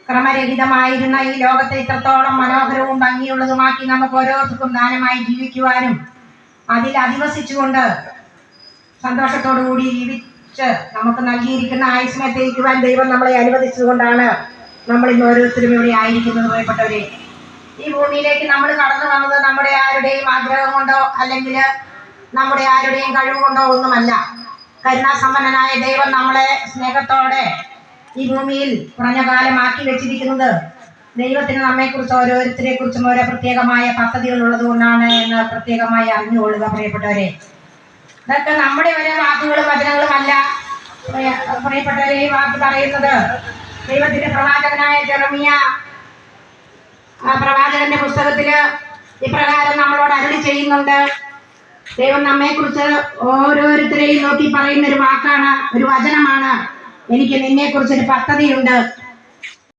ക്രമരഹിതമായിരുന്ന ഈ ലോകത്തെ ഇത്രത്തോളം മനോഹരവും ഭംഗിയുള്ളതുമാക്കി നമുക്ക് ഓരോരുത്തർക്കും ദാനമായി ജീവിക്കുവാനും അതിൽ അധിവസിച്ചുകൊണ്ട് സന്തോഷത്തോടുകൂടി ജീവിച്ച് നമുക്ക് നൽകിയിരിക്കുന്ന ആയുസ്സിനെ തിരിക്കുവാൻ ദൈവം നമ്മളെ അനുവദിച്ചതുകൊണ്ടാണ് നമ്മൾ ഇന്ന് ഓരോരുത്തരും ഇവിടെ ആയിരിക്കുന്നത്. പ്രിയപ്പെട്ടവരെ, ഈ ഭൂമിയിലേക്ക് നമ്മൾ കടന്നു വന്നത് നമ്മുടെ ആരുടെയും ആഗ്രഹം കൊണ്ടോ അല്ലെങ്കിൽ നമ്മുടെ ആരുടെയും കഴിവ് കൊണ്ടോ ഒന്നുമല്ല. കരുണാസമ്പന്നനായ ദൈവം നമ്മളെ സ്നേഹത്തോടെ ഈ ഭൂമിയിൽ കുറഞ്ഞ കാലമാക്കി വെച്ചിരിക്കുന്നത് ദൈവത്തിന് നമ്മെക്കുറിച്ച് ഓരോരുത്തരെ കുറിച്ചും ഓരോ പ്രത്യേകമായ പദ്ധതികൾ ഉള്ളത് കൊണ്ടാണ് എന്ന് പ്രത്യേകമായി അറിഞ്ഞുകൊള്ളുക. പ്രിയപ്പെട്ടവരെ, ഇതൊക്കെ നമ്മുടെ ഓരോ വാക്കുകളും വചനങ്ങളുമല്ല. പ്രിയപ്പെട്ടവരെ, ഈ വാക്ക് പറയുന്നത് ദൈവത്തിന്റെ പ്രവാചകനായ ജെറമിയ പ്രവാചകന്റെ പുസ്തകത്തില് ഇപ്രകാരം നമ്മളോട് അരുളി ചെയ്യുന്നുണ്ട്. ദൈവം നമ്മെക്കുറിച്ച് ഓരോരുത്തരെയും നോക്കി പറയുന്ന ഒരു വാക്കാണ്, ഒരു വചനമാണ്. എനിക്ക് നിന്നെ കുറിച്ചൊരു പദ്ധതിയുണ്ട്.